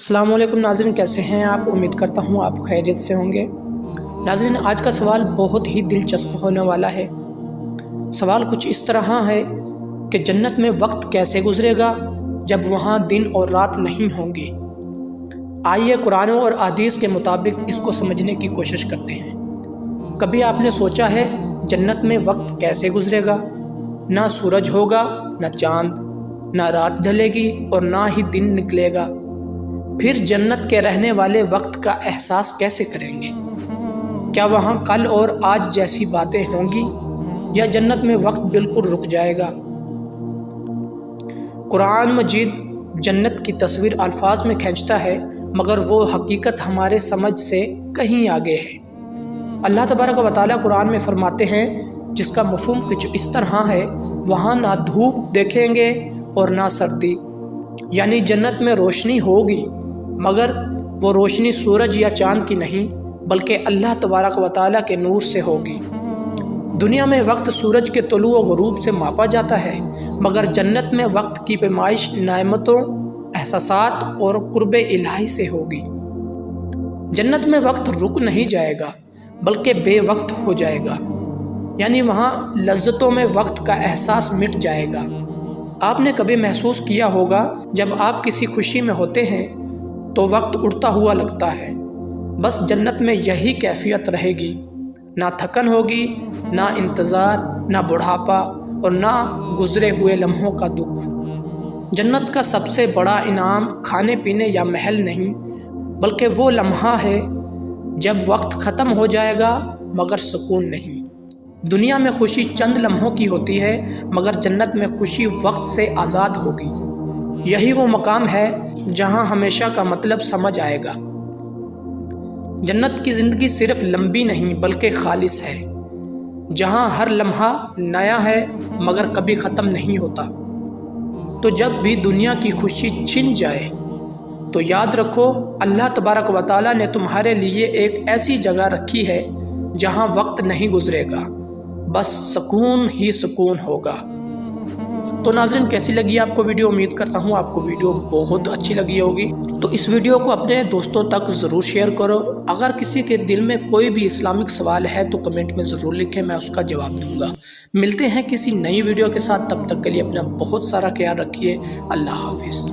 السلام علیکم ناظرین، کیسے ہیں آپ؟ امید کرتا ہوں آپ خیریت سے ہوں گے۔ ناظرین، آج کا سوال بہت ہی دلچسپ ہونے والا ہے۔ سوال کچھ اس طرح ہے کہ جنت میں وقت کیسے گزرے گا جب وہاں دن اور رات نہیں ہوں گی؟ آئیے قرآن اور احادیث کے مطابق اس کو سمجھنے کی کوشش کرتے ہیں۔ کبھی آپ نے سوچا ہے جنت میں وقت کیسے گزرے گا؟ نہ سورج ہوگا، نہ چاند، نہ رات ڈھلے گی اور نہ ہی دن نکلے گا۔ پھر جنت کے رہنے والے وقت کا احساس کیسے کریں گے؟ کیا وہاں کل اور آج جیسی باتیں ہوں گی یا جنت میں وقت بالکل رک جائے گا؟ قرآن مجید جنت کی تصویر الفاظ میں کھینچتا ہے، مگر وہ حقیقت ہمارے سمجھ سے کہیں آگے ہے۔ اللہ تبارک و تعالیٰ قرآن میں فرماتے ہیں، جس کا مفہوم کچھ اس طرح ہے، وہاں نہ دھوپ دیکھیں گے اور نہ سردی، یعنی جنت میں روشنی ہوگی، مگر وہ روشنی سورج یا چاند کی نہیں بلکہ اللہ تبارک و تعالیٰ کے نور سے ہوگی۔ دنیا میں وقت سورج کے طلوع و غروب سے ماپا جاتا ہے، مگر جنت میں وقت کی پیمائش نعمتوں، احساسات اور قرب الہی سے ہوگی۔ جنت میں وقت رک نہیں جائے گا بلکہ بے وقت ہو جائے گا، یعنی وہاں لذتوں میں وقت کا احساس مٹ جائے گا۔ آپ نے کبھی محسوس کیا ہوگا جب آپ کسی خوشی میں ہوتے ہیں تو وقت اڑتا ہوا لگتا ہے۔ بس جنت میں یہی کیفیت رہے گی، نہ تھکن ہوگی، نہ انتظار، نہ بڑھاپا اور نہ گزرے ہوئے لمحوں کا دکھ۔ جنت کا سب سے بڑا انعام کھانے پینے یا محل نہیں بلکہ وہ لمحہ ہے جب وقت ختم ہو جائے گا مگر سکون نہیں۔ دنیا میں خوشی چند لمحوں کی ہوتی ہے، مگر جنت میں خوشی وقت سے آزاد ہوگی۔ یہی وہ مقام ہے جہاں ہمیشہ کا مطلب سمجھ آئے گا۔ جنت کی زندگی صرف لمبی نہیں بلکہ خالص ہے، جہاں ہر لمحہ نیا ہے مگر کبھی ختم نہیں ہوتا۔ تو جب بھی دنیا کی خوشی چھن جائے تو یاد رکھو، اللہ تبارک و تعالیٰ نے تمہارے لیے ایک ایسی جگہ رکھی ہے جہاں وقت نہیں گزرے گا، بس سکون ہی سکون ہوگا۔ تو ناظرین، کیسی لگی آپ کو ویڈیو؟ امید کرتا ہوں آپ کو ویڈیو بہت اچھی لگی ہوگی۔ تو اس ویڈیو کو اپنے دوستوں تک ضرور شیئر کرو۔ اگر کسی کے دل میں کوئی بھی اسلامک سوال ہے تو کمنٹ میں ضرور لکھیں، میں اس کا جواب دوں گا۔ ملتے ہیں کسی نئی ویڈیو کے ساتھ، تب تک کے لیے اپنا بہت سارا خیال رکھیے۔ اللہ حافظ۔